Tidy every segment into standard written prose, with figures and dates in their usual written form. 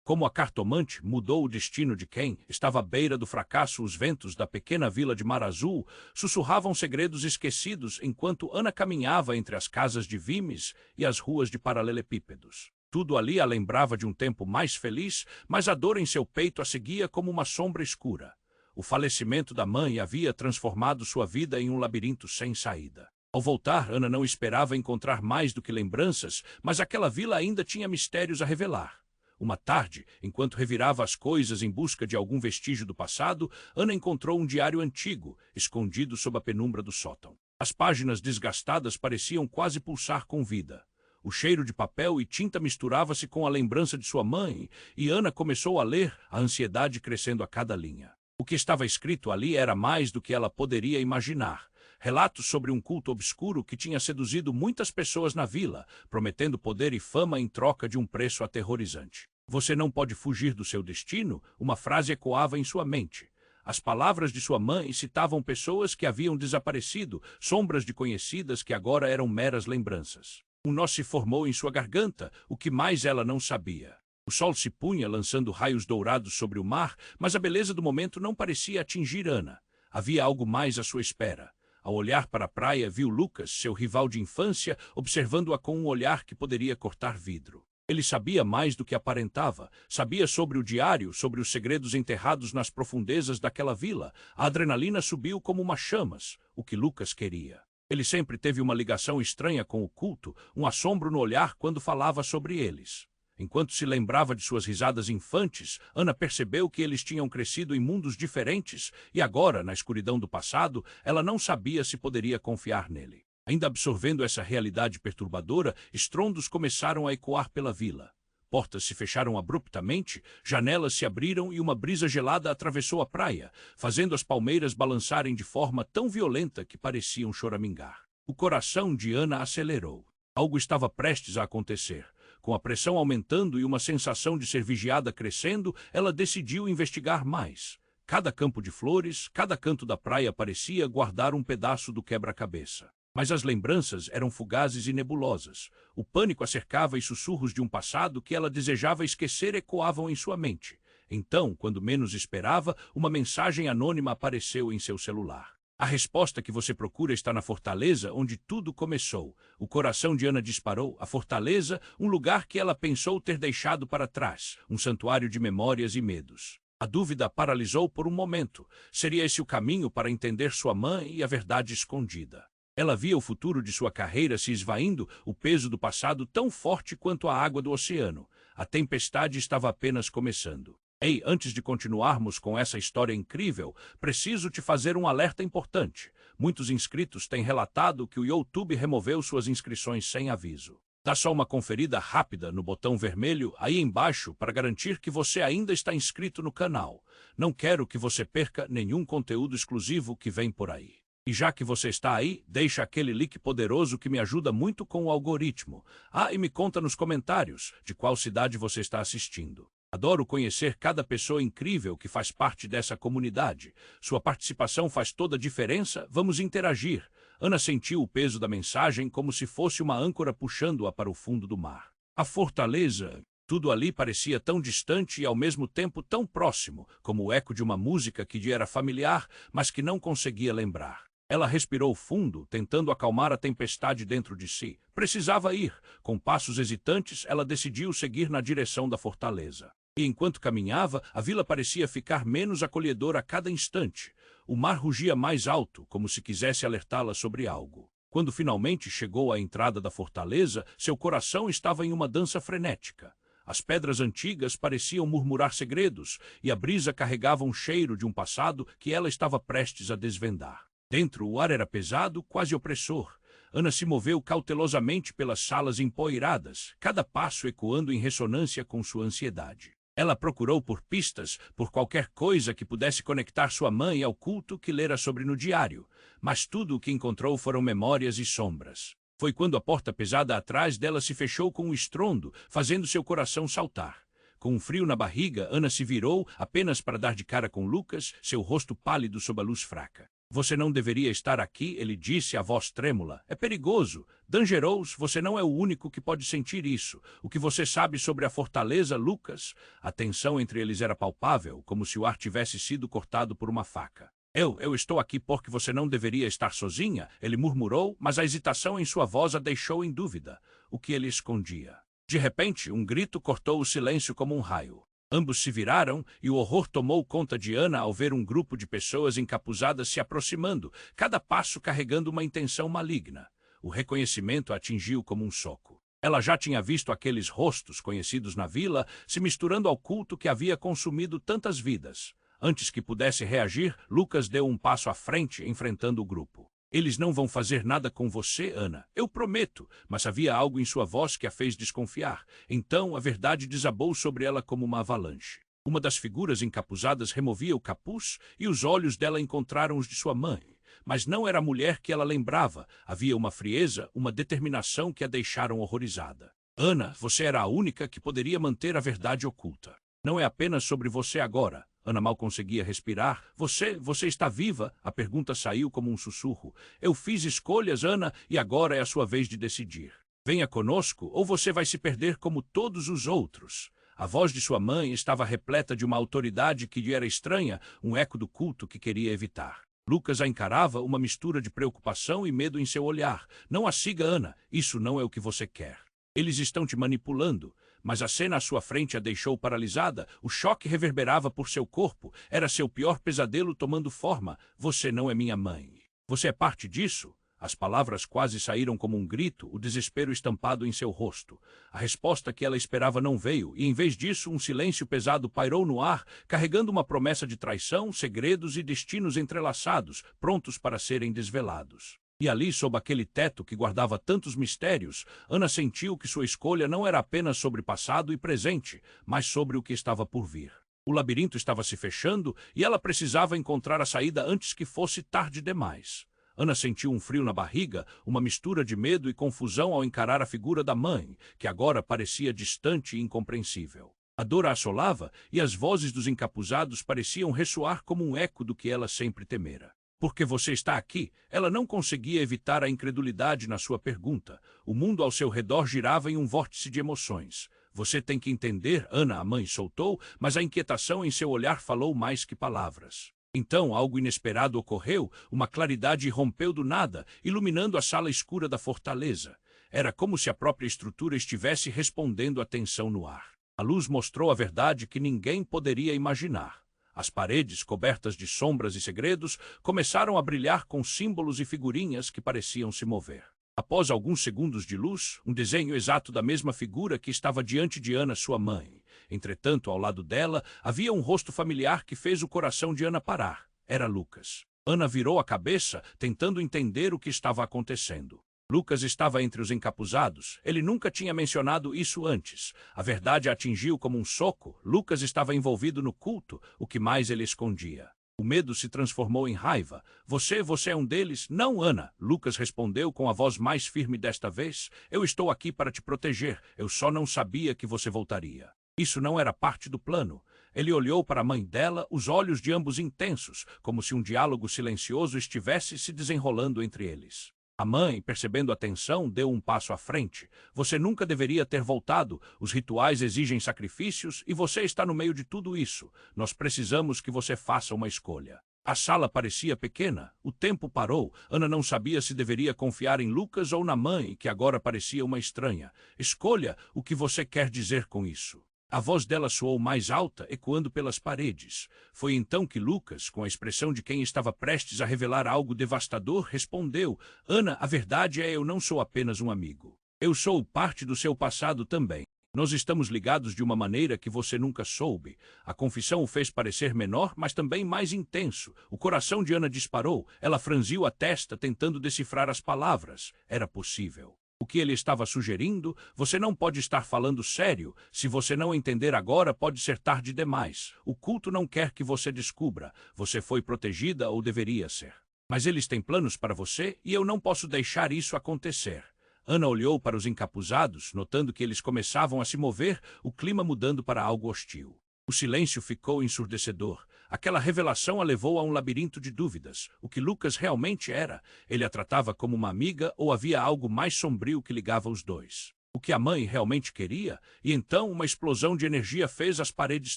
Como a cartomante mudou o destino de quem estava à beira do fracasso, os ventos da pequena vila de Mar Azul sussurravam segredos esquecidos enquanto Ana caminhava entre as casas de vimes e as ruas de paralelepípedos. Tudo ali a lembrava de um tempo mais feliz, mas a dor em seu peito a seguia como uma sombra escura. O falecimento da mãe havia transformado sua vida em um labirinto sem saída. Ao voltar, Ana não esperava encontrar mais do que lembranças, mas aquela vila ainda tinha mistérios a revelar. Uma tarde, enquanto revirava as coisas em busca de algum vestígio do passado, Ana encontrou um diário antigo, escondido sob a penumbra do sótão. As páginas desgastadas pareciam quase pulsar com vida. O cheiro de papel e tinta misturava-se com a lembrança de sua mãe, e Ana começou a ler, a ansiedade crescendo a cada linha. O que estava escrito ali era mais do que ela poderia imaginar. Relatos sobre um culto obscuro que tinha seduzido muitas pessoas na vila, prometendo poder e fama em troca de um preço aterrorizante. Você não pode fugir do seu destino? Uma frase ecoava em sua mente. As palavras de sua mãe citavam pessoas que haviam desaparecido, sombras de conhecidas que agora eram meras lembranças. Um nó se formou em sua garganta, o que mais ela não sabia. O sol se punha, lançando raios dourados sobre o mar, mas a beleza do momento não parecia atingir Ana. Havia algo mais à sua espera. Ao olhar para a praia, viu Lucas, seu rival de infância, observando-a com um olhar que poderia cortar vidro. Ele sabia mais do que aparentava. Sabia sobre o diário, sobre os segredos enterrados nas profundezas daquela vila. A adrenalina subiu como uma chamas, o que Lucas queria. Ele sempre teve uma ligação estranha com o culto, um assombro no olhar quando falava sobre eles. Enquanto se lembrava de suas risadas infantes, Ana percebeu que eles tinham crescido em mundos diferentes e agora, na escuridão do passado, ela não sabia se poderia confiar nele. Ainda absorvendo essa realidade perturbadora, estrondos começaram a ecoar pela vila. Portas se fecharam abruptamente, janelas se abriram e uma brisa gelada atravessou a praia, fazendo as palmeiras balançarem de forma tão violenta que pareciam choramingar. O coração de Ana acelerou. Algo estava prestes a acontecer. Com a pressão aumentando e uma sensação de ser vigiada crescendo, ela decidiu investigar mais. Cada campo de flores, cada canto da praia parecia guardar um pedaço do quebra-cabeça. Mas as lembranças eram fugazes e nebulosas. O pânico a cercava e sussurros de um passado que ela desejava esquecer ecoavam em sua mente. Então, quando menos esperava, uma mensagem anônima apareceu em seu celular. A resposta que você procura está na fortaleza onde tudo começou. O coração de Ana disparou. A fortaleza, um lugar que ela pensou ter deixado para trás, um santuário de memórias e medos. A dúvida a paralisou por um momento. Seria esse o caminho para entender sua mãe e a verdade escondida? Ela via o futuro de sua carreira se esvaindo, o peso do passado tão forte quanto a água do oceano. A tempestade estava apenas começando. Ei, antes de continuarmos com essa história incrível, preciso te fazer um alerta importante. Muitos inscritos têm relatado que o YouTube removeu suas inscrições sem aviso. Dá só uma conferida rápida no botão vermelho aí embaixo para garantir que você ainda está inscrito no canal. Não quero que você perca nenhum conteúdo exclusivo que vem por aí. E já que você está aí, deixa aquele like poderoso que me ajuda muito com o algoritmo. Ah, e me conta nos comentários de qual cidade você está assistindo. Adoro conhecer cada pessoa incrível que faz parte dessa comunidade. Sua participação faz toda a diferença. Vamos interagir. Ana sentiu o peso da mensagem como se fosse uma âncora puxando-a para o fundo do mar. A fortaleza. Tudo ali parecia tão distante e ao mesmo tempo tão próximo, como o eco de uma música que lhe era familiar, mas que não conseguia lembrar. Ela respirou fundo, tentando acalmar a tempestade dentro de si. Precisava ir. Com passos hesitantes, ela decidiu seguir na direção da fortaleza. E enquanto caminhava, a vila parecia ficar menos acolhedora a cada instante. O mar rugia mais alto, como se quisesse alertá-la sobre algo. Quando finalmente chegou à entrada da fortaleza, seu coração estava em uma dança frenética. As pedras antigas pareciam murmurar segredos, e a brisa carregava um cheiro de um passado que ela estava prestes a desvendar. Dentro, o ar era pesado, quase opressor. Ana se moveu cautelosamente pelas salas empoeiradas, cada passo ecoando em ressonância com sua ansiedade. Ela procurou por pistas, por qualquer coisa que pudesse conectar sua mãe ao culto que lera sobre no diário, mas tudo o que encontrou foram memórias e sombras. Foi quando a porta pesada atrás dela se fechou com um estrondo, fazendo seu coração saltar. Com um frio na barriga, Ana se virou apenas para dar de cara com Lucas, seu rosto pálido sob a luz fraca. Você não deveria estar aqui, ele disse, a voz trêmula. É perigoso. Dangerous, você não é o único que pode sentir isso. O que você sabe sobre a fortaleza, Lucas? A tensão entre eles era palpável, como se o ar tivesse sido cortado por uma faca. Eu estou aqui porque você não deveria estar sozinha, ele murmurou, mas a hesitação em sua voz a deixou em dúvida. O que ele escondia? De repente, um grito cortou o silêncio como um raio. Ambos se viraram e o horror tomou conta de Ana ao ver um grupo de pessoas encapuzadas se aproximando, cada passo carregando uma intenção maligna. O reconhecimento a atingiu como um soco. Ela já tinha visto aqueles rostos conhecidos na vila se misturando ao culto que havia consumido tantas vidas. Antes que pudesse reagir, Lucas deu um passo à frente, enfrentando o grupo. Eles não vão fazer nada com você, Ana. Eu prometo. Mas havia algo em sua voz que a fez desconfiar. Então a verdade desabou sobre ela como uma avalanche. Uma das figuras encapuzadas removia o capuz e os olhos dela encontraram os de sua mãe. Mas não era a mulher que ela lembrava. Havia uma frieza, uma determinação que a deixaram horrorizada. Ana, você era a única que poderia manter a verdade oculta. Não é apenas sobre você agora. Ana mal conseguia respirar. Você está viva? A pergunta saiu como um sussurro. Eu fiz escolhas, Ana, e agora é a sua vez de decidir. Venha conosco, ou você vai se perder como todos os outros. A voz de sua mãe estava repleta de uma autoridade que lhe era estranha, um eco do culto que queria evitar. Lucas a encarava, uma mistura de preocupação e medo em seu olhar. Não a siga, Ana. Isso não é o que você quer. Eles estão te manipulando. Mas a cena à sua frente a deixou paralisada. O choque reverberava por seu corpo. Era seu pior pesadelo tomando forma. Você não é minha mãe. Você é parte disso? As palavras quase saíram como um grito, o desespero estampado em seu rosto. A resposta que ela esperava não veio, e em vez disso um silêncio pesado pairou no ar, carregando uma promessa de traição, segredos e destinos entrelaçados, prontos para serem desvelados. E ali, sob aquele teto que guardava tantos mistérios, Ana sentiu que sua escolha não era apenas sobre passado e presente, mas sobre o que estava por vir. O labirinto estava se fechando e ela precisava encontrar a saída antes que fosse tarde demais. Ana sentiu um frio na barriga, uma mistura de medo e confusão ao encarar a figura da mãe, que agora parecia distante e incompreensível. A dor a assolava e as vozes dos encapuzados pareciam ressoar como um eco do que ela sempre temera. Porque você está aqui? Ela não conseguia evitar a incredulidade na sua pergunta. O mundo ao seu redor girava em um vórtice de emoções. Você tem que entender, Ana, a mãe soltou, mas a inquietação em seu olhar falou mais que palavras. Então algo inesperado ocorreu, uma claridade irrompeu do nada, iluminando a sala escura da fortaleza. Era como se a própria estrutura estivesse respondendo à tensão no ar. A luz mostrou a verdade que ninguém poderia imaginar. As paredes, cobertas de sombras e segredos, começaram a brilhar com símbolos e figurinhas que pareciam se mover. Após alguns segundos de luz, um desenho exato da mesma figura que estava diante de Ana, sua mãe. Entretanto, ao lado dela, havia um rosto familiar que fez o coração de Ana parar. Era Lucas. Ana virou a cabeça, tentando entender o que estava acontecendo. Lucas estava entre os encapuzados. Ele nunca tinha mencionado isso antes. A verdade a atingiu como um soco. Lucas estava envolvido no culto, o que mais ele escondia. O medo se transformou em raiva. Você é um deles? Não, Ana. Lucas respondeu com a voz mais firme desta vez. Eu estou aqui para te proteger. Eu só não sabia que você voltaria. Isso não era parte do plano. Ele olhou para a mãe dela, os olhos de ambos intensos, como se um diálogo silencioso estivesse se desenrolando entre eles. A mãe, percebendo a tensão, deu um passo à frente. Você nunca deveria ter voltado. Os rituais exigem sacrifícios e você está no meio de tudo isso. Nós precisamos que você faça uma escolha. A sala parecia pequena. O tempo parou. Ana não sabia se deveria confiar em Lucas ou na mãe, que agora parecia uma estranha. Escolha o que você quer dizer com isso. A voz dela soou mais alta, ecoando pelas paredes. Foi então que Lucas, com a expressão de quem estava prestes a revelar algo devastador, respondeu: Ana, a verdade é eu não sou apenas um amigo. Eu sou parte do seu passado também. Nós estamos ligados de uma maneira que você nunca soube. A confissão o fez parecer menor, mas também mais intenso. O coração de Ana disparou. Ela franziu a testa, tentando decifrar as palavras. Era possível. O que ele estava sugerindo? Você não pode estar falando sério. Se você não entender agora, pode ser tarde demais. O culto não quer que você descubra. Você foi protegida ou deveria ser. Mas eles têm planos para você e eu não posso deixar isso acontecer. Ana olhou para os encapuzados, notando que eles começavam a se mover, o clima mudando para algo hostil. O silêncio ficou ensurdecedor. Aquela revelação a levou a um labirinto de dúvidas. O que Lucas realmente era? Ele a tratava como uma amiga ou havia algo mais sombrio que ligava os dois? O que a mãe realmente queria? E então uma explosão de energia fez as paredes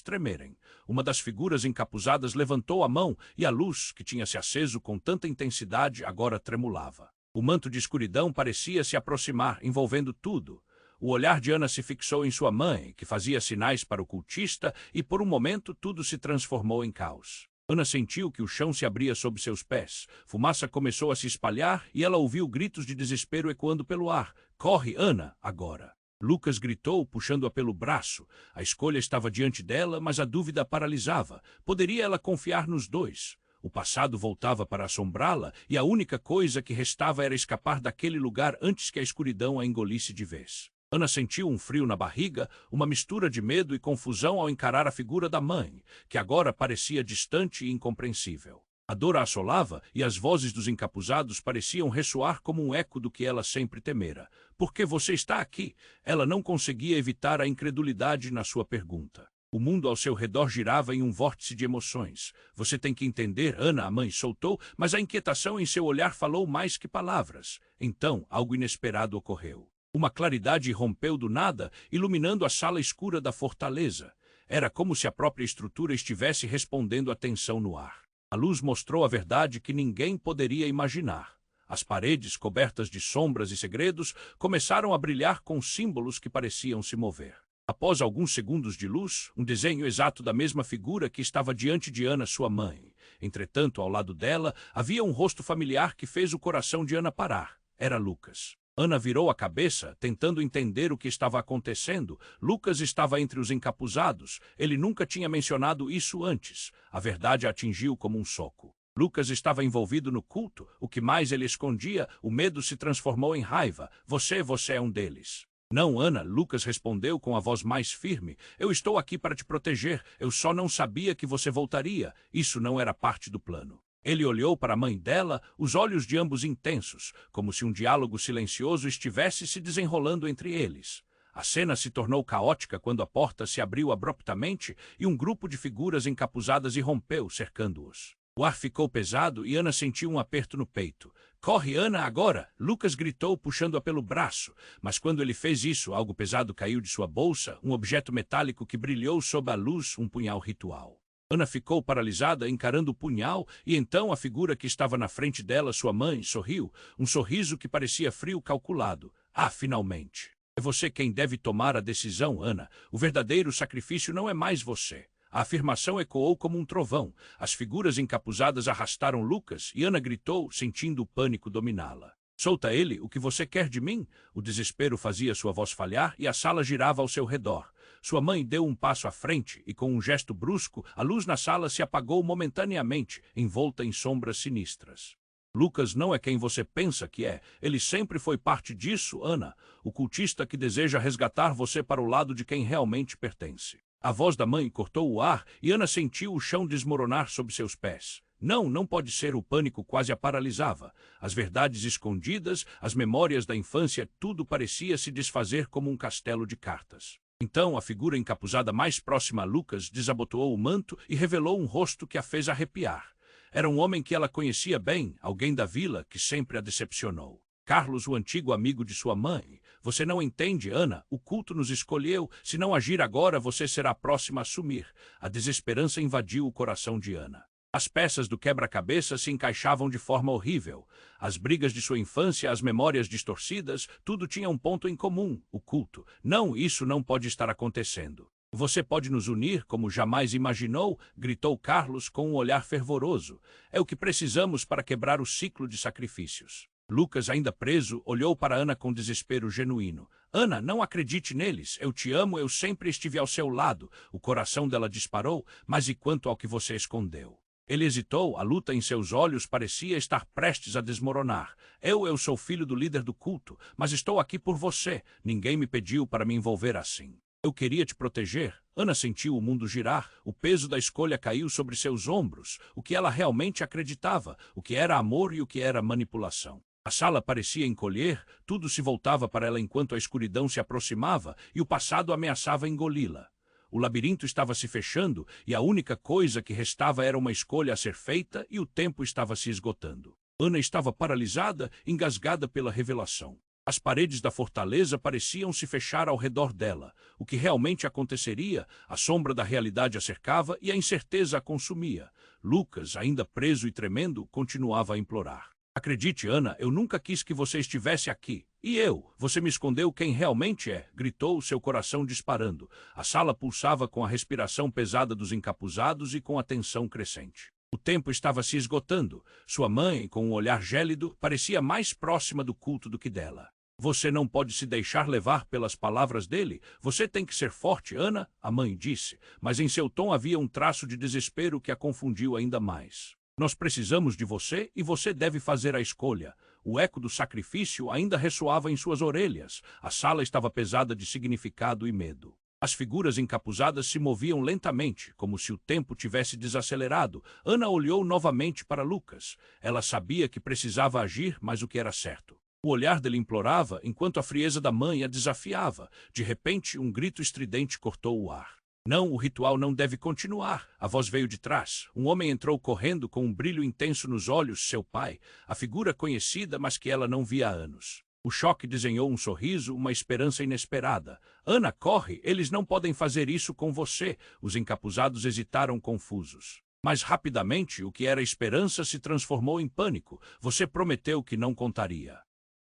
tremerem. Uma das figuras encapuzadas levantou a mão e a luz, que tinha se aceso com tanta intensidade, agora tremulava. O manto de escuridão parecia se aproximar, envolvendo tudo. O olhar de Ana se fixou em sua mãe, que fazia sinais para o cultista, e por um momento tudo se transformou em caos. Ana sentiu que o chão se abria sob seus pés. Fumaça começou a se espalhar e ela ouviu gritos de desespero ecoando pelo ar. "Corre, Ana, agora!" Lucas gritou, puxando-a pelo braço. A escolha estava diante dela, mas a dúvida a paralisava. Poderia ela confiar nos dois? O passado voltava para assombrá-la e a única coisa que restava era escapar daquele lugar antes que a escuridão a engolisse de vez. Ana sentiu um frio na barriga, uma mistura de medo e confusão ao encarar a figura da mãe, que agora parecia distante e incompreensível. A dor a assolava e as vozes dos encapuzados pareciam ressoar como um eco do que ela sempre temera. "Por que você está aqui?" Ela não conseguia evitar a incredulidade na sua pergunta. O mundo ao seu redor girava em um vórtice de emoções. "Você tem que entender", Ana, a mãe, soltou, mas a inquietação em seu olhar falou mais que palavras. Então, algo inesperado ocorreu. Uma claridade irrompeu do nada, iluminando a sala escura da fortaleza. Era como se a própria estrutura estivesse respondendo à tensão no ar. A luz mostrou a verdade que ninguém poderia imaginar. As paredes, cobertas de sombras e segredos, começaram a brilhar com símbolos que pareciam se mover. Após alguns segundos de luz, um desenho exato da mesma figura que estava diante de Ana, sua mãe. Entretanto, ao lado dela, havia um rosto familiar que fez o coração de Ana parar. Era Lucas. Ana virou a cabeça, tentando entender o que estava acontecendo. Lucas estava entre os encapuzados. Ele nunca tinha mencionado isso antes. A verdade a atingiu como um soco. Lucas estava envolvido no culto. O que mais ele escondia, o medo se transformou em raiva. Você é um deles." "Não, Ana", Lucas respondeu com a voz mais firme. "Eu estou aqui para te proteger. Eu só não sabia que você voltaria. Isso não era parte do plano." Ele olhou para a mãe dela, os olhos de ambos intensos, como se um diálogo silencioso estivesse se desenrolando entre eles. A cena se tornou caótica quando a porta se abriu abruptamente e um grupo de figuras encapuzadas irrompeu, cercando-os. O ar ficou pesado e Ana sentiu um aperto no peito. "Corre, Ana, agora!" Lucas gritou, puxando-a pelo braço. Mas quando ele fez isso, algo pesado caiu de sua bolsa, um objeto metálico que brilhou sob a luz, um punhal ritual. Ana ficou paralisada, encarando o punhal, e então a figura que estava na frente dela, sua mãe, sorriu, um sorriso que parecia frio calculado. "Ah, finalmente! É você quem deve tomar a decisão, Ana. O verdadeiro sacrifício não é mais você." A afirmação ecoou como um trovão. As figuras encapuzadas arrastaram Lucas e Ana gritou, sentindo o pânico dominá-la. "Solta ele, o que você quer de mim?" O desespero fazia sua voz falhar e a sala girava ao seu redor. Sua mãe deu um passo à frente e, com um gesto brusco, a luz na sala se apagou momentaneamente, envolta em sombras sinistras. "Lucas não é quem você pensa que é. Ele sempre foi parte disso, Ana. O cultista que deseja resgatar você para o lado de quem realmente pertence." A voz da mãe cortou o ar e Ana sentiu o chão desmoronar sob seus pés. Não pode ser. O pânico quase a paralisava. As verdades escondidas, as memórias da infância, tudo parecia se desfazer como um castelo de cartas. Então a figura encapuzada mais próxima a Lucas desabotoou o manto e revelou um rosto que a fez arrepiar. Era um homem que ela conhecia bem, alguém da vila que sempre a decepcionou. Carlos, o antigo amigo de sua mãe. "Você não entende, Ana. O culto nos escolheu. Se não agir agora, você será a próxima a sumir." A desesperança invadiu o coração de Ana. As peças do quebra-cabeça se encaixavam de forma horrível. As brigas de sua infância, as memórias distorcidas, tudo tinha um ponto em comum: o culto. "Não, isso não pode estar acontecendo." "Você pode nos unir como jamais imaginou", gritou Carlos com um olhar fervoroso. "É o que precisamos para quebrar o ciclo de sacrifícios." Lucas, ainda preso, olhou para Ana com desespero genuíno. "Ana, não acredite neles. Eu te amo, eu sempre estive ao seu lado." O coração dela disparou. "Mas e quanto ao que você escondeu?" Ele hesitou, a luta em seus olhos parecia estar prestes a desmoronar. Eu sou filho do líder do culto, mas estou aqui por você. Ninguém me pediu para me envolver assim. Eu queria te proteger." Ana sentiu o mundo girar, o peso da escolha caiu sobre seus ombros, o que ela realmente acreditava, o que era amor e o que era manipulação. A sala parecia encolher, tudo se voltava para ela enquanto a escuridão se aproximava e o passado ameaçava engoli-la. O labirinto estava se fechando e a única coisa que restava era uma escolha a ser feita e o tempo estava se esgotando. Ana estava paralisada, engasgada pela revelação. As paredes da fortaleza pareciam se fechar ao redor dela. O que realmente aconteceria? A sombra da realidade a cercava e a incerteza a consumia. Lucas, ainda preso e tremendo, continuava a implorar. Acredite, Ana, eu nunca quis que você estivesse aqui. E eu? Você me escondeu quem realmente é, gritou, seu coração disparando. A sala pulsava com a respiração pesada dos encapuzados e com a tensão crescente. O tempo estava se esgotando. Sua mãe, com um olhar gélido, parecia mais próxima do culto do que dela. Você não pode se deixar levar pelas palavras dele. Você tem que ser forte, Ana, a mãe disse, mas em seu tom havia um traço de desespero que a confundiu ainda mais. Nós precisamos de você e você deve fazer a escolha. O eco do sacrifício ainda ressoava em suas orelhas. A sala estava pesada de significado e medo. As figuras encapuzadas se moviam lentamente, como se o tempo tivesse desacelerado. Ana olhou novamente para Lucas. Ela sabia que precisava agir, mas o que era certo? O olhar dele implorava, enquanto a frieza da mãe a desafiava. De repente, um grito estridente cortou o ar. Não, o ritual não deve continuar. A voz veio de trás. Um homem entrou correndo com um brilho intenso nos olhos, seu pai, a figura conhecida, mas que ela não via há anos. O choque desenhou um sorriso, uma esperança inesperada. Ana, corre! Eles não podem fazer isso com você. Os encapuzados hesitaram confusos. Mas rapidamente, o que era esperança se transformou em pânico. Você prometeu que não contaria.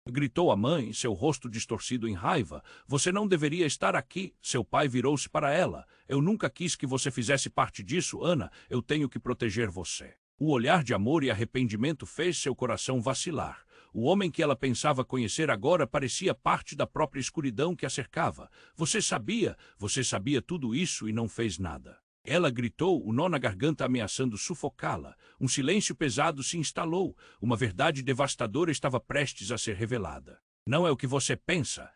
Gritou a mãe, seu rosto distorcido em raiva. Você não deveria estar aqui. Seu pai virou-se para ela. Eu nunca quis que você fizesse parte disso, Ana. Eu tenho que proteger você. O olhar de amor e arrependimento fez seu coração vacilar. O homem que ela pensava conhecer agora parecia parte da própria escuridão que a cercava. Você sabia tudo isso e não fez nada. Ela gritou, o nó na garganta ameaçando sufocá-la. Um silêncio pesado se instalou. Uma verdade devastadora estava prestes a ser revelada. Não é o que você pensa.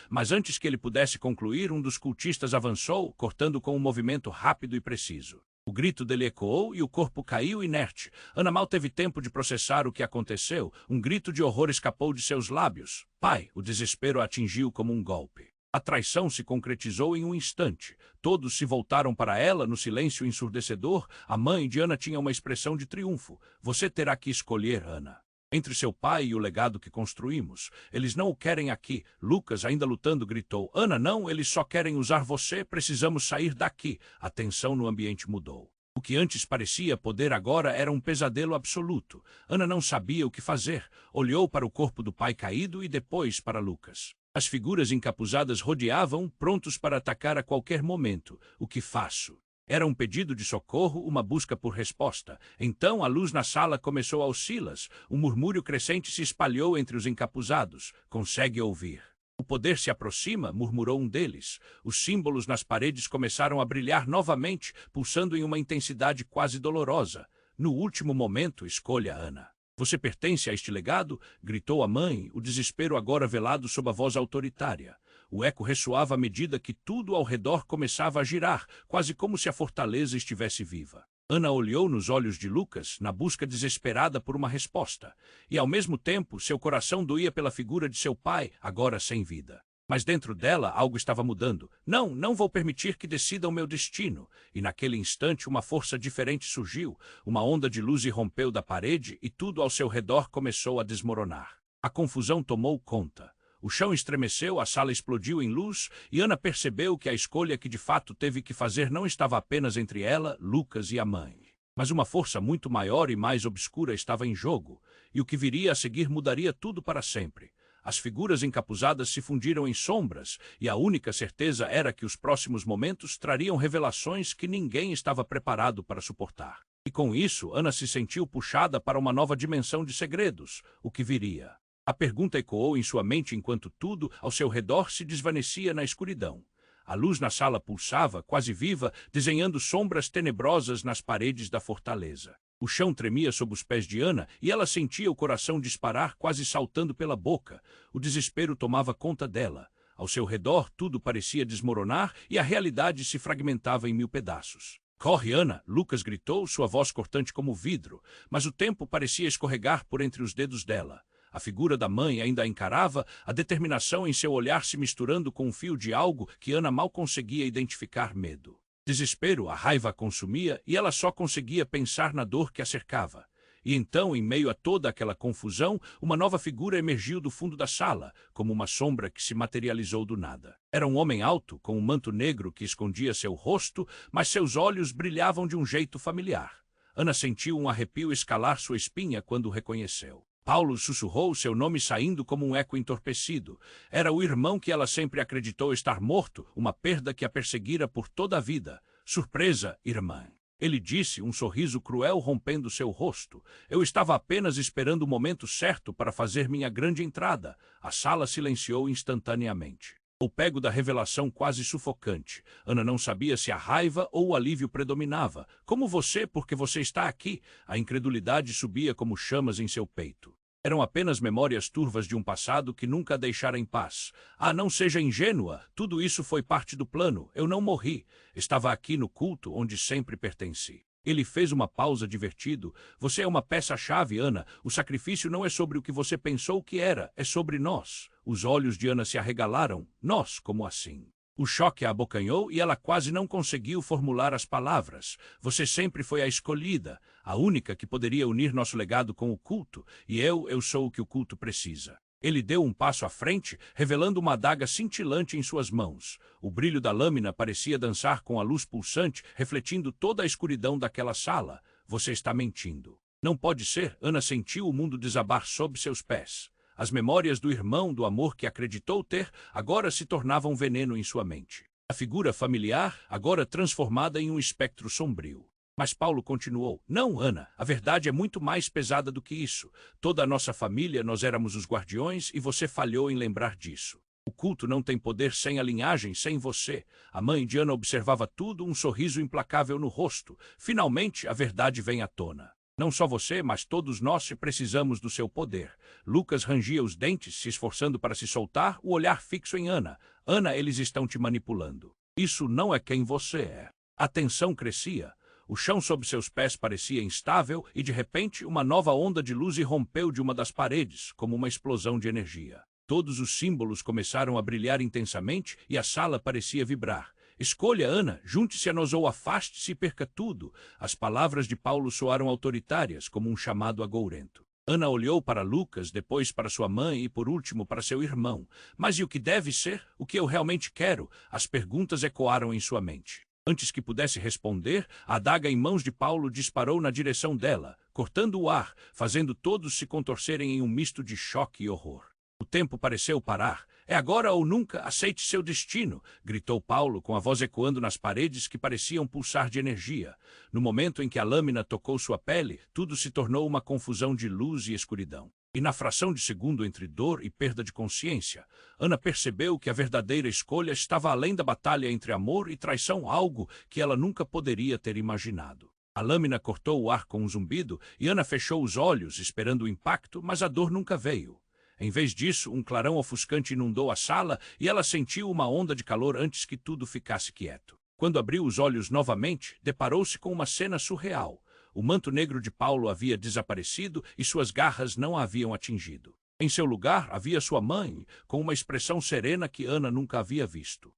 Mas antes que ele pudesse concluir, um dos cultistas avançou, cortando com um movimento rápido e preciso. O grito dele ecoou e o corpo caiu inerte. Ana mal teve tempo de processar o que aconteceu. Um grito de horror escapou de seus lábios. Pai, o desespero a atingiu como um golpe. A traição se concretizou em um instante. Todos se voltaram para ela no silêncio ensurdecedor. A mãe de Ana tinha uma expressão de triunfo. Você terá que escolher, Ana. Entre seu pai e o legado que construímos. Eles não o querem aqui. Lucas, ainda lutando, gritou. Ana, não, eles só querem usar você. Precisamos sair daqui. A tensão no ambiente mudou. O que antes parecia poder agora era um pesadelo absoluto. Ana não sabia o que fazer. Olhou para o corpo do pai caído e depois para Lucas. As figuras encapuzadas rodeavam, prontos para atacar a qualquer momento. O que faço? Era um pedido de socorro, uma busca por resposta. Então a luz na sala começou a oscilar. Um murmúrio crescente se espalhou entre os encapuzados. Consegue ouvir? O poder se aproxima, murmurou um deles. Os símbolos nas paredes começaram a brilhar novamente, pulsando em uma intensidade quase dolorosa. No último momento, escolha, Ana. Você pertence a este legado? Gritou a mãe, o desespero agora velado sob a voz autoritária. O eco ressoava à medida que tudo ao redor começava a girar, quase como se a fortaleza estivesse viva. Ana olhou nos olhos de Lucas, na busca desesperada por uma resposta. E ao mesmo tempo, seu coração doía pela figura de seu pai, agora sem vida. Mas dentro dela algo estava mudando. Não vou permitir que decida o meu destino. E naquele instante uma força diferente surgiu. Uma onda de luz irrompeu da parede e tudo ao seu redor começou a desmoronar. A confusão tomou conta. O chão estremeceu, a sala explodiu em luz e Ana percebeu que a escolha que de fato teve que fazer não estava apenas entre ela, Lucas e a mãe. Mas uma força muito maior e mais obscura estava em jogo. E o que viria a seguir mudaria tudo para sempre. As figuras encapuzadas se fundiram em sombras, e a única certeza era que os próximos momentos trariam revelações que ninguém estava preparado para suportar. E com isso, Ana se sentiu puxada para uma nova dimensão de segredos. O que viria? A pergunta ecoou em sua mente enquanto tudo ao seu redor se desvanecia na escuridão. A luz na sala pulsava, quase viva, desenhando sombras tenebrosas nas paredes da fortaleza. O chão tremia sob os pés de Ana e ela sentia o coração disparar, quase saltando pela boca. O desespero tomava conta dela. Ao seu redor, tudo parecia desmoronar e a realidade se fragmentava em 1000 pedaços. Corre, Ana! Lucas gritou, sua voz cortante como vidro, mas o tempo parecia escorregar por entre os dedos dela. A figura da mãe ainda a encarava, a determinação em seu olhar se misturando com um fio de algo que Ana mal conseguia identificar: medo. Desespero, a raiva a consumia e ela só conseguia pensar na dor que a cercava. E então, em meio a toda aquela confusão, uma nova figura emergiu do fundo da sala, como uma sombra que se materializou do nada. Era um homem alto, com um manto negro que escondia seu rosto, mas seus olhos brilhavam de um jeito familiar. Ana sentiu um arrepio escalar sua espinha quando o reconheceu. Paulo sussurrou seu nome saindo como um eco entorpecido. Era o irmão que ela sempre acreditou estar morto, uma perda que a perseguira por toda a vida. Surpresa, irmã. Ele disse, um sorriso cruel rompendo seu rosto. Eu estava apenas esperando o momento certo para fazer minha grande entrada. A sala silenciou instantaneamente. O pego da revelação quase sufocante. Ana não sabia se a raiva ou o alívio predominava. Como você, porque você está aqui? A incredulidade subia como chamas em seu peito. Eram apenas memórias turvas de um passado que nunca a deixara em paz. Ah, não seja ingênua. Tudo isso foi parte do plano. Eu não morri. Estava aqui no culto onde sempre pertenci. Ele fez uma pausa divertido. Você é uma peça-chave, Ana. O sacrifício não é sobre o que você pensou que era. É sobre nós. Os olhos de Ana se arregalaram. Nós, como assim? O choque a abocanhou e ela quase não conseguiu formular as palavras. Você sempre foi a escolhida, a única que poderia unir nosso legado com o culto, e eu sou o que o culto precisa. Ele deu um passo à frente, revelando uma adaga cintilante em suas mãos. O brilho da lâmina parecia dançar com a luz pulsante, refletindo toda a escuridão daquela sala. Você está mentindo. Não pode ser. Ana sentiu o mundo desabar sob seus pés. As memórias do irmão, do amor que acreditou ter, agora se tornavam veneno em sua mente. A figura familiar, agora transformada em um espectro sombrio. Mas Paulo continuou. Não, Ana, a verdade é muito mais pesada do que isso. Toda a nossa família, nós éramos os guardiões e você falhou em lembrar disso. O culto não tem poder sem a linhagem, sem você. A mãe de Ana observava tudo, um sorriso implacável no rosto. Finalmente, a verdade vem à tona. Não só você, mas todos nós precisamos do seu poder. Lucas rangia os dentes, se esforçando para se soltar, o olhar fixo em Ana. Ana, eles estão te manipulando. Isso não é quem você é. A tensão crescia. O chão sob seus pés parecia instável e, de repente, uma nova onda de luz irrompeu de uma das paredes, como uma explosão de energia. Todos os símbolos começaram a brilhar intensamente e a sala parecia vibrar. Escolha, Ana, junte-se a nós ou afaste-se e perca tudo. As palavras de Paulo soaram autoritárias, como um chamado agourento. Ana olhou para Lucas, depois para sua mãe e, por último, para seu irmão. Mas e o que deve ser? O que eu realmente quero? As perguntas ecoaram em sua mente. Antes que pudesse responder, a adaga em mãos de Paulo disparou na direção dela, cortando o ar, fazendo todos se contorcerem em um misto de choque e horror. O tempo pareceu parar. É agora ou nunca, aceite seu destino, gritou Paulo com a voz ecoando nas paredes que pareciam pulsar de energia. No momento em que a lâmina tocou sua pele, tudo se tornou uma confusão de luz e escuridão. E na fração de segundo entre dor e perda de consciência, Ana percebeu que a verdadeira escolha estava além da batalha entre amor e traição, algo que ela nunca poderia ter imaginado. A lâmina cortou o ar com um zumbido e Ana fechou os olhos, esperando o impacto, mas a dor nunca veio. Em vez disso, um clarão ofuscante inundou a sala e ela sentiu uma onda de calor antes que tudo ficasse quieto. Quando abriu os olhos novamente, deparou-se com uma cena surreal. O manto negro de Paulo havia desaparecido e suas garras não a haviam atingido. Em seu lugar havia sua mãe, com uma expressão serena que Ana nunca havia visto.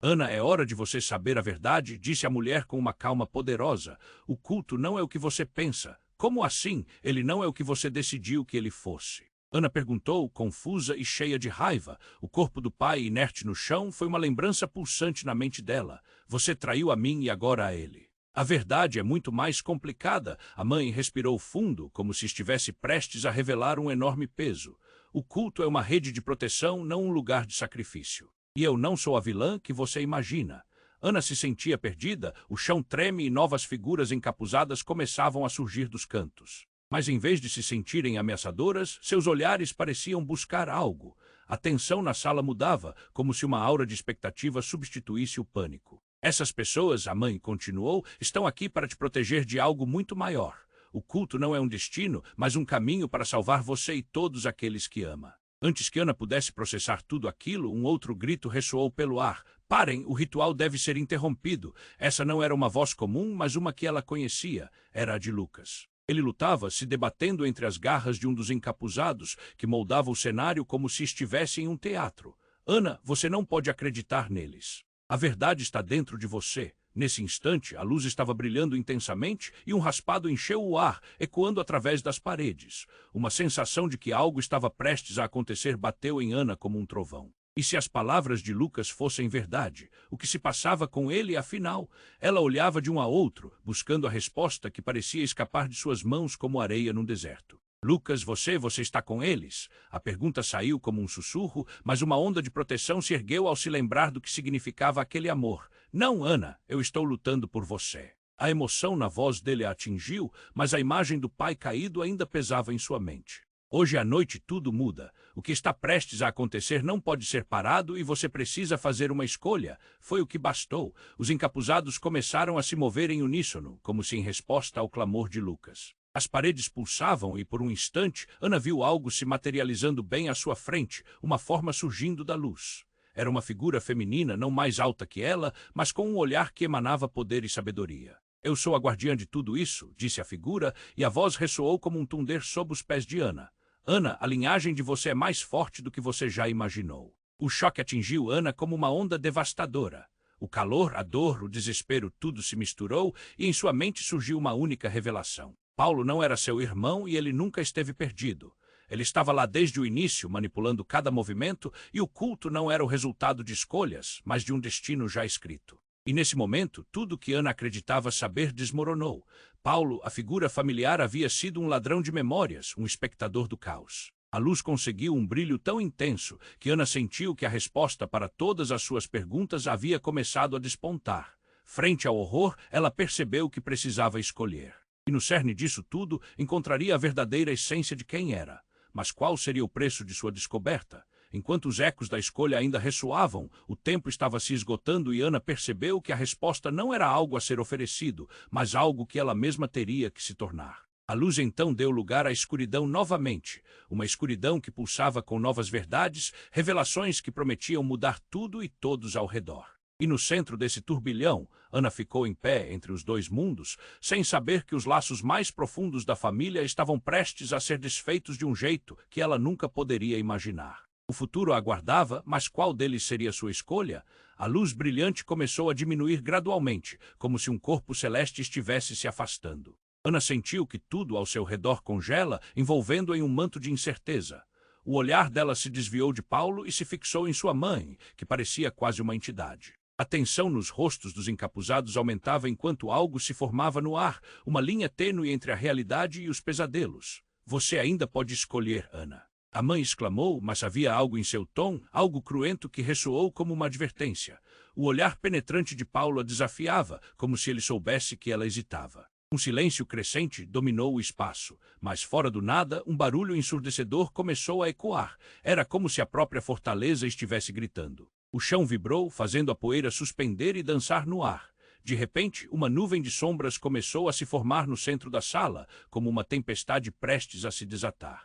Ana, é hora de você saber a verdade, disse a mulher com uma calma poderosa. O culto não é o que você pensa. Como assim? Ele não é o que você decidiu que ele fosse. Ana perguntou, confusa e cheia de raiva. O corpo do pai, inerte no chão, foi uma lembrança pulsante na mente dela. Você traiu a mim e agora a ele. A verdade é muito mais complicada. A mãe respirou fundo, como se estivesse prestes a revelar um enorme peso. O culto é uma rede de proteção, não um lugar de sacrifício. E eu não sou a vilã que você imagina. Ana se sentia perdida, o chão treme e novas figuras encapuzadas começavam a surgir dos cantos. Mas em vez de se sentirem ameaçadoras, seus olhares pareciam buscar algo. A tensão na sala mudava, como se uma aura de expectativa substituísse o pânico. Essas pessoas, a mãe continuou, estão aqui para te proteger de algo muito maior. O culto não é um destino, mas um caminho para salvar você e todos aqueles que ama. Antes que Ana pudesse processar tudo aquilo, um outro grito ressoou pelo ar. Parem, o ritual deve ser interrompido. Essa não era uma voz comum, mas uma que ela conhecia. Era a de Lucas. Ele lutava, se debatendo entre as garras de um dos encapuzados, que moldava o cenário como se estivesse em um teatro. Ana, você não pode acreditar neles. A verdade está dentro de você. Nesse instante, a luz estava brilhando intensamente e um raspado encheu o ar, ecoando através das paredes. Uma sensação de que algo estava prestes a acontecer bateu em Ana como um trovão. E se as palavras de Lucas fossem verdade, o que se passava com ele, afinal? Ela olhava de um a outro, buscando a resposta que parecia escapar de suas mãos como areia num deserto. Lucas, você está com eles? A pergunta saiu como um sussurro, mas uma onda de proteção se ergueu ao se lembrar do que significava aquele amor. Não, Ana, eu estou lutando por você. A emoção na voz dele a atingiu, mas a imagem do pai caído ainda pesava em sua mente. Hoje à noite tudo muda. O que está prestes a acontecer não pode ser parado e você precisa fazer uma escolha. Foi o que bastou. Os encapuzados começaram a se mover em uníssono, como se em resposta ao clamor de Lucas. As paredes pulsavam e, por um instante, Ana viu algo se materializando bem à sua frente, uma forma surgindo da luz. Era uma figura feminina, não mais alta que ela, mas com um olhar que emanava poder e sabedoria. Eu sou a guardiã de tudo isso, disse a figura, e a voz ressoou como um tunder sob os pés de Ana. Ana, a linhagem de você é mais forte do que você já imaginou. O choque atingiu Ana como uma onda devastadora. O calor, a dor, o desespero, tudo se misturou e em sua mente surgiu uma única revelação. Paulo não era seu irmão e ele nunca esteve perdido. Ele estava lá desde o início, manipulando cada movimento, e o culto não era o resultado de escolhas, mas de um destino já escrito. E nesse momento, tudo que Ana acreditava saber desmoronou. Paulo, a figura familiar, havia sido um ladrão de memórias, um espectador do caos. A luz conseguiu um brilho tão intenso que Ana sentiu que a resposta para todas as suas perguntas havia começado a despontar. Frente ao horror, ela percebeu que precisava escolher. E no cerne disso tudo, encontraria a verdadeira essência de quem era. Mas qual seria o preço de sua descoberta? Enquanto os ecos da escolha ainda ressoavam, o tempo estava se esgotando e Ana percebeu que a resposta não era algo a ser oferecido, mas algo que ela mesma teria que se tornar. A luz então deu lugar à escuridão novamente, uma escuridão que pulsava com novas verdades, revelações que prometiam mudar tudo e todos ao redor. E no centro desse turbilhão, Ana ficou em pé entre os dois mundos, sem saber que os laços mais profundos da família estavam prestes a ser desfeitos de um jeito que ela nunca poderia imaginar. O futuro a aguardava, mas qual deles seria sua escolha? A luz brilhante começou a diminuir gradualmente, como se um corpo celeste estivesse se afastando. Ana sentiu que tudo ao seu redor congela, envolvendo-a em um manto de incerteza. O olhar dela se desviou de Paulo e se fixou em sua mãe, que parecia quase uma entidade. A tensão nos rostos dos encapuzados aumentava enquanto algo se formava no ar, uma linha tênue entre a realidade e os pesadelos. Você ainda pode escolher, Ana. A mãe exclamou, mas havia algo em seu tom, algo cruento que ressoou como uma advertência. O olhar penetrante de Paulo a desafiava, como se ele soubesse que ela hesitava. Um silêncio crescente dominou o espaço, mas fora do nada, um barulho ensurdecedor começou a ecoar. Era como se a própria fortaleza estivesse gritando. O chão vibrou, fazendo a poeira suspender e dançar no ar. De repente, uma nuvem de sombras começou a se formar no centro da sala, como uma tempestade prestes a se desatar.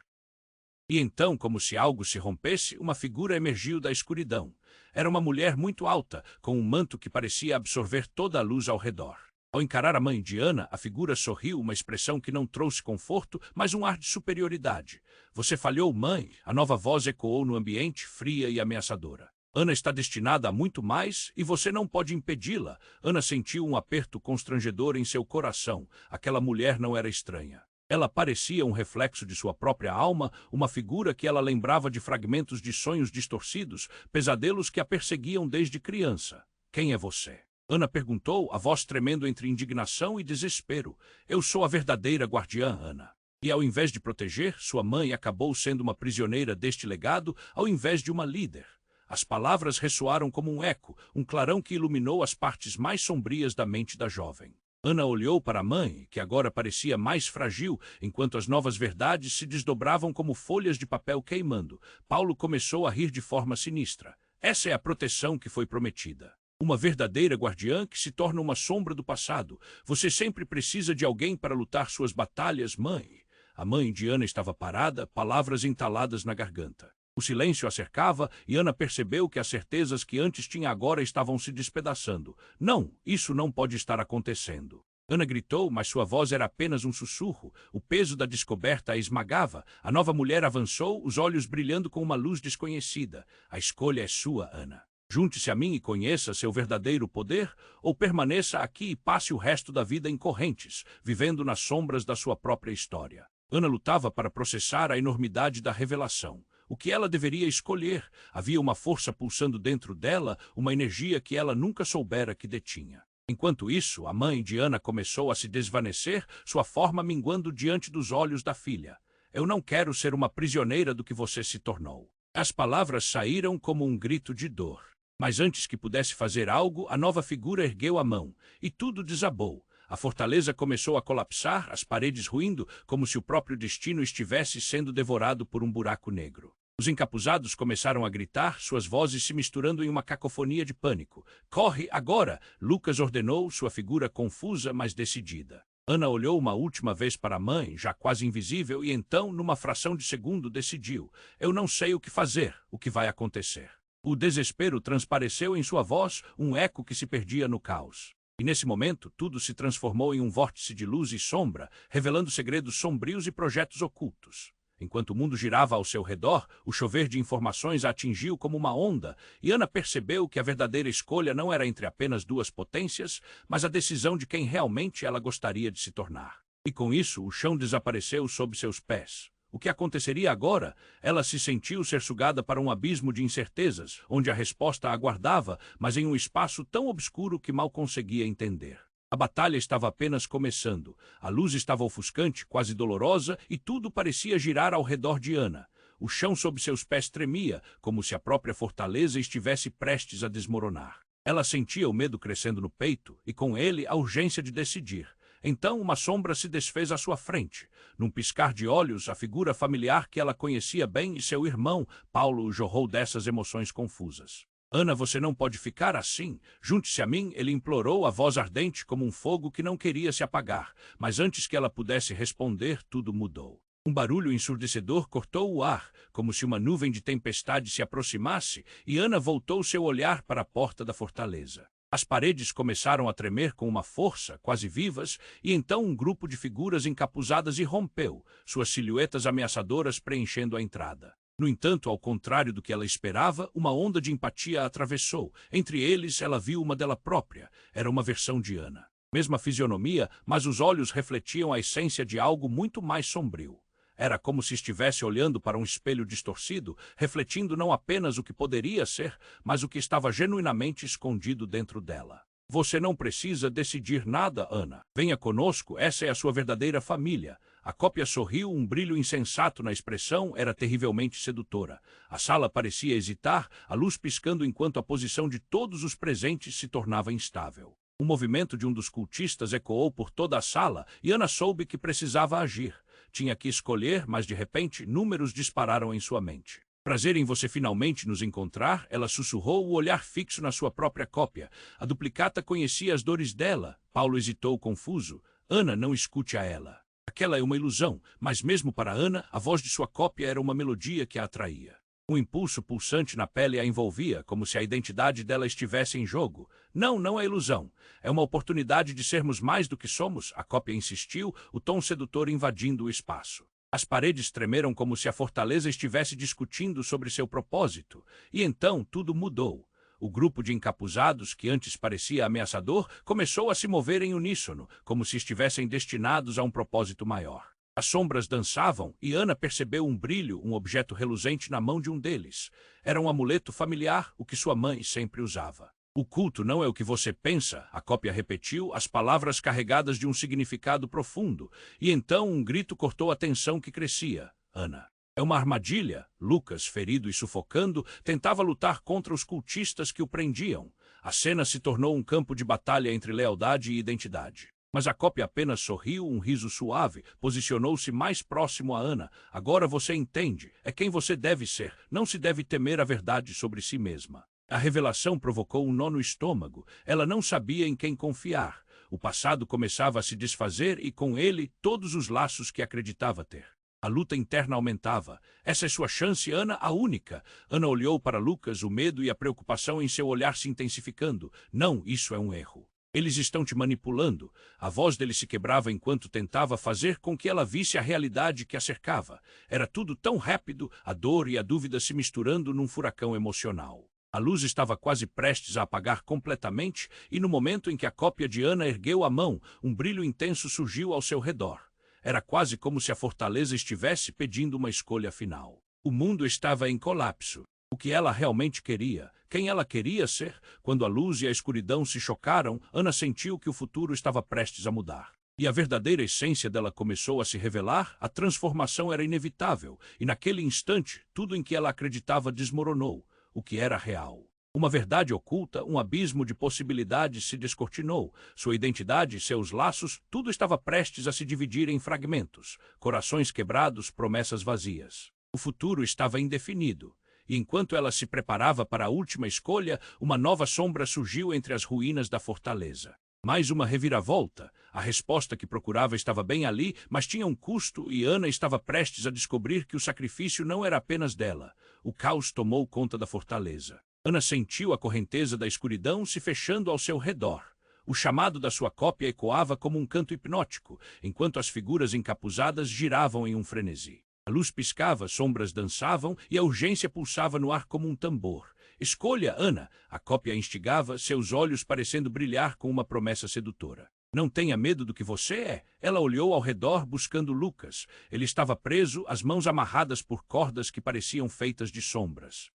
E então, como se algo se rompesse, uma figura emergiu da escuridão. Era uma mulher muito alta, com um manto que parecia absorver toda a luz ao redor. Ao encarar a mãe de Ana, a figura sorriu, uma expressão que não trouxe conforto, mas um ar de superioridade. Você falhou, mãe? A nova voz ecoou no ambiente, fria e ameaçadora. Ana está destinada a muito mais e você não pode impedi-la. Ana sentiu um aperto constrangedor em seu coração. Aquela mulher não era estranha. Ela parecia um reflexo de sua própria alma, uma figura que ela lembrava de fragmentos de sonhos distorcidos, pesadelos que a perseguiam desde criança. Quem é você? Ana perguntou, a voz tremendo entre indignação e desespero. Eu sou a verdadeira guardiã, Ana. E ao invés de proteger, sua mãe acabou sendo uma prisioneira deste legado, ao invés de uma líder. As palavras ressoaram como um eco, um clarão que iluminou as partes mais sombrias da mente da jovem. Ana olhou para a mãe, que agora parecia mais frágil, enquanto as novas verdades se desdobravam como folhas de papel queimando. Paulo começou a rir de forma sinistra. Essa é a proteção que foi prometida. Uma verdadeira guardiã que se torna uma sombra do passado. Você sempre precisa de alguém para lutar suas batalhas, mãe. A mãe de Ana estava parada, palavras entaladas na garganta. O silêncio a cercava e Ana percebeu que as certezas que antes tinha agora estavam se despedaçando. Não, isso não pode estar acontecendo. Ana gritou, mas sua voz era apenas um sussurro. O peso da descoberta a esmagava. A nova mulher avançou, os olhos brilhando com uma luz desconhecida. A escolha é sua, Ana. Junte-se a mim e conheça seu verdadeiro poder, ou permaneça aqui e passe o resto da vida em correntes, vivendo nas sombras da sua própria história. Ana lutava para processar a enormidade da revelação. O que ela deveria escolher? Havia uma força pulsando dentro dela, uma energia que ela nunca soubera que detinha. Enquanto isso, a mãe de Ana começou a se desvanecer, sua forma minguando diante dos olhos da filha. Eu não quero ser uma prisioneira do que você se tornou. As palavras saíram como um grito de dor. Mas antes que pudesse fazer algo, a nova figura ergueu a mão, e tudo desabou. A fortaleza começou a colapsar, as paredes ruindo, como se o próprio destino estivesse sendo devorado por um buraco negro. Os encapuzados começaram a gritar, suas vozes se misturando em uma cacofonia de pânico. Corre, agora! Lucas ordenou, sua figura confusa, mas decidida. Ana olhou uma última vez para a mãe, já quase invisível, e então, numa fração de segundo, decidiu. Eu não sei o que fazer, o que vai acontecer. O desespero transpareceu em sua voz, um eco que se perdia no caos. E nesse momento, tudo se transformou em um vórtice de luz e sombra, revelando segredos sombrios e projetos ocultos. Enquanto o mundo girava ao seu redor, o chover de informações a atingiu como uma onda, e Ana percebeu que a verdadeira escolha não era entre apenas duas potências, mas a decisão de quem realmente ela gostaria de se tornar. E com isso, o chão desapareceu sob seus pés. O que aconteceria agora? Ela se sentiu ser sugada para um abismo de incertezas, onde a resposta a aguardava, mas em um espaço tão obscuro que mal conseguia entender. A batalha estava apenas começando. A luz estava ofuscante, quase dolorosa, e tudo parecia girar ao redor de Ana. O chão sob seus pés tremia, como se a própria fortaleza estivesse prestes a desmoronar. Ela sentia o medo crescendo no peito, e com ele a urgência de decidir. Então uma sombra se desfez à sua frente. Num piscar de olhos, a figura familiar que ela conhecia bem e seu irmão, Paulo, jorrou dessas emoções confusas. Ana, você não pode ficar assim. Junte-se a mim, ele implorou, a voz ardente como um fogo que não queria se apagar. Mas antes que ela pudesse responder, tudo mudou. Um barulho ensurdecedor cortou o ar, como se uma nuvem de tempestade se aproximasse, e Ana voltou seu olhar para a porta da fortaleza. As paredes começaram a tremer com uma força, quase vivas, e então um grupo de figuras encapuzadas irrompeu, suas silhuetas ameaçadoras preenchendo a entrada. No entanto, ao contrário do que ela esperava, uma onda de empatia a atravessou. Entre eles, ela viu uma dela própria. Era uma versão de Ana. Mesma fisionomia, mas os olhos refletiam a essência de algo muito mais sombrio. Era como se estivesse olhando para um espelho distorcido, refletindo não apenas o que poderia ser, mas o que estava genuinamente escondido dentro dela. Você não precisa decidir nada, Ana. Venha conosco, essa é a sua verdadeira família. A cópia sorriu, um brilho insensato na expressão era terrivelmente sedutora. A sala parecia hesitar, a luz piscando enquanto a posição de todos os presentes se tornava instável. O movimento de um dos cultistas ecoou por toda a sala e Ana soube que precisava agir. Tinha que escolher, mas de repente números dispararam em sua mente. Prazer em você finalmente nos encontrar, ela sussurrou, o olhar fixo na sua própria cópia. A duplicata conhecia as dores dela. Paulo hesitou confuso. Ana, não escute a ela. Aquela é uma ilusão, mas mesmo para Ana, a voz de sua cópia era uma melodia que a atraía. Um impulso pulsante na pele a envolvia, como se a identidade dela estivesse em jogo. Não é ilusão. É uma oportunidade de sermos mais do que somos, a cópia insistiu, o tom sedutor invadindo o espaço. As paredes tremeram como se a fortaleza estivesse discutindo sobre seu propósito. E então tudo mudou. O grupo de encapuzados, que antes parecia ameaçador, começou a se mover em uníssono, como se estivessem destinados a um propósito maior. As sombras dançavam e Ana percebeu um brilho, um objeto reluzente na mão de um deles. Era um amuleto familiar, o que sua mãe sempre usava. O culto não é o que você pensa, a cópia repetiu, as palavras carregadas de um significado profundo. E então um grito cortou a tensão que crescia. Ana. É uma armadilha. Lucas, ferido e sufocando, tentava lutar contra os cultistas que o prendiam. A cena se tornou um campo de batalha entre lealdade e identidade. Mas a cópia apenas sorriu, um riso suave, posicionou-se mais próximo a Ana. Agora você entende, é quem você deve ser, não se deve temer a verdade sobre si mesma. A revelação provocou um nó no estômago, ela não sabia em quem confiar. O passado começava a se desfazer e com ele todos os laços que acreditava ter. A luta interna aumentava. Essa é sua chance, Ana, a única. Ana olhou para Lucas, o medo e a preocupação em seu olhar se intensificando. Não, isso é um erro. Eles estão te manipulando. A voz dele se quebrava enquanto tentava fazer com que ela visse a realidade que a cercava. Era tudo tão rápido, a dor e a dúvida se misturando num furacão emocional. A luz estava quase prestes a apagar completamente, e no momento em que a cópia de Ana ergueu a mão, um brilho intenso surgiu ao seu redor. Era quase como se a fortaleza estivesse pedindo uma escolha final. O mundo estava em colapso. O que ela realmente queria, quem ela queria ser, quando a luz e a escuridão se chocaram, Ana sentiu que o futuro estava prestes a mudar. E a verdadeira essência dela começou a se revelar, a transformação era inevitável, e naquele instante, tudo em que ela acreditava desmoronou, o que era real. Uma verdade oculta, um abismo de possibilidades se descortinou. Sua identidade, seus laços, tudo estava prestes a se dividir em fragmentos. Corações quebrados, promessas vazias. O futuro estava indefinido. E enquanto ela se preparava para a última escolha, uma nova sombra surgiu entre as ruínas da fortaleza. Mais uma reviravolta. A resposta que procurava estava bem ali, mas tinha um custo, e Ana estava prestes a descobrir que o sacrifício não era apenas dela. O caos tomou conta da fortaleza. Ana sentiu a correnteza da escuridão se fechando ao seu redor. O chamado da sua cópia ecoava como um canto hipnótico, enquanto as figuras encapuzadas giravam em um frenesi. A luz piscava, sombras dançavam e a urgência pulsava no ar como um tambor. Escolha, Ana! A cópia instigava, seus olhos parecendo brilhar com uma promessa sedutora. Não tenha medo do que você é. Ela olhou ao redor buscando Lucas. Ele estava preso, as mãos amarradas por cordas que pareciam feitas de sombras.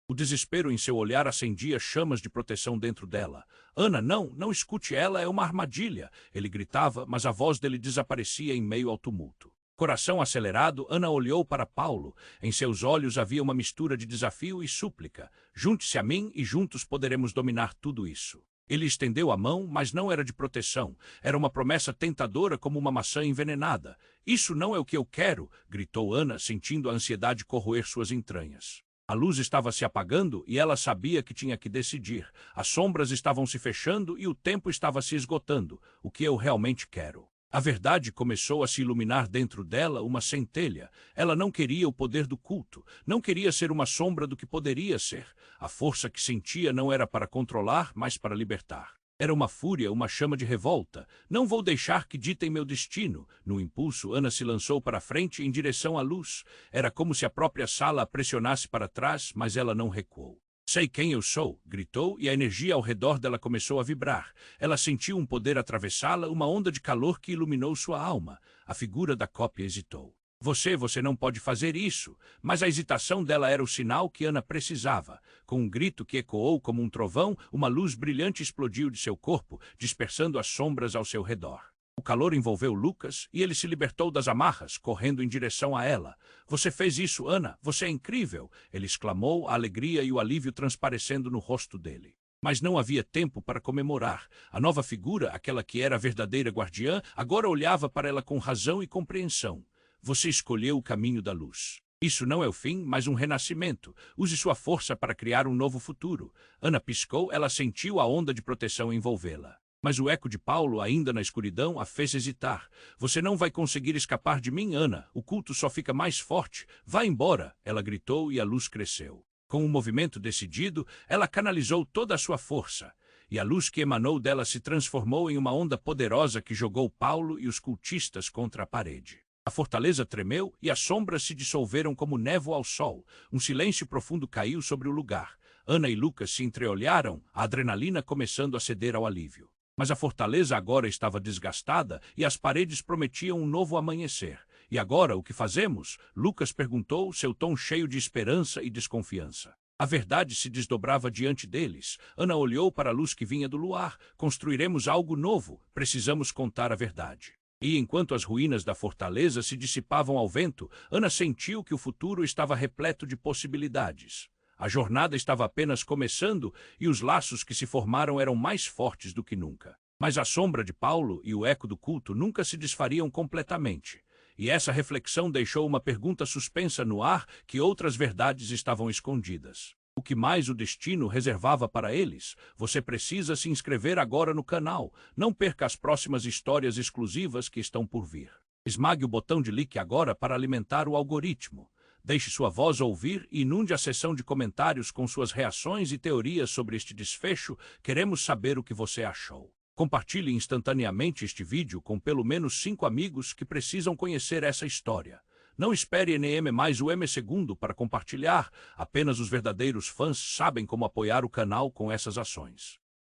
O desespero em seu olhar acendia chamas de proteção dentro dela. Ana, não escute, ela é uma armadilha. Ele gritava, mas a voz dele desaparecia em meio ao tumulto. Coração acelerado, Ana olhou para Paulo. Em seus olhos havia uma mistura de desafio e súplica. Junte-se a mim e juntos poderemos dominar tudo isso. Ele estendeu a mão, mas não era de proteção. Era uma promessa tentadora como uma maçã envenenada. Isso não é o que eu quero, gritou Ana, sentindo a ansiedade corroer suas entranhas. A luz estava se apagando e ela sabia que tinha que decidir. As sombras estavam se fechando e o tempo estava se esgotando. O que eu realmente quero? A verdade começou a se iluminar dentro dela, uma centelha. Ela não queria o poder do culto, não queria ser uma sombra do que poderia ser. A força que sentia não era para controlar, mas para libertar. Era uma fúria, uma chama de revolta. Não vou deixar que ditem meu destino. No impulso, Ana se lançou para a frente em direção à luz. Era como se a própria sala a pressionasse para trás, mas ela não recuou. Sei quem eu sou, gritou, e a energia ao redor dela começou a vibrar. Ela sentiu um poder atravessá-la, uma onda de calor que iluminou sua alma. A figura da cópia hesitou. Você não pode fazer isso. Mas a hesitação dela era o sinal que Ana precisava. Com um grito que ecoou como um trovão, uma luz brilhante explodiu de seu corpo, dispersando as sombras ao seu redor. O calor envolveu Lucas e ele se libertou das amarras, correndo em direção a ela. Você fez isso, Ana. Você é incrível! Ele exclamou, a alegria e o alívio transparecendo no rosto dele. Mas não havia tempo para comemorar. A nova figura, aquela que era a verdadeira guardiã, agora olhava para ela com razão e compreensão. Você escolheu o caminho da luz. Isso não é o fim, mas um renascimento. Use sua força para criar um novo futuro. Ana piscou, ela sentiu a onda de proteção envolvê-la. Mas o eco de Paulo, ainda na escuridão, a fez hesitar. Você não vai conseguir escapar de mim, Ana. O culto só fica mais forte. Vá embora, ela gritou e a luz cresceu. Com um movimento decidido, ela canalizou toda a sua força. E a luz que emanou dela se transformou em uma onda poderosa que jogou Paulo e os cultistas contra a parede. A fortaleza tremeu e as sombras se dissolveram como névoa ao sol. Um silêncio profundo caiu sobre o lugar. Ana e Lucas se entreolharam, a adrenalina começando a ceder ao alívio. Mas a fortaleza agora estava desgastada e as paredes prometiam um novo amanhecer. E agora, o que fazemos? Lucas perguntou, seu tom cheio de esperança e desconfiança. A verdade se desdobrava diante deles. Ana olhou para a luz que vinha do luar. Construiremos algo novo. Precisamos contar a verdade. E enquanto as ruínas da fortaleza se dissipavam ao vento, Ana sentiu que o futuro estava repleto de possibilidades. A jornada estava apenas começando e os laços que se formaram eram mais fortes do que nunca. Mas a sombra de Paulo e o eco do culto nunca se desfariam completamente. E essa reflexão deixou uma pergunta suspensa no ar, que outras verdades estavam escondidas. O que mais o destino reservava para eles? Você precisa se inscrever agora no canal. Não perca as próximas histórias exclusivas que estão por vir. Esmague o botão de like agora para alimentar o algoritmo. Deixe sua voz ouvir e inunde a seção de comentários com suas reações e teorias sobre este desfecho. Queremos saber o que você achou. Compartilhe instantaneamente este vídeo com pelo menos 5 amigos que precisam conhecer essa história. Não espere NM mais o M segundo para compartilhar, apenas os verdadeiros fãs sabem como apoiar o canal com essas ações.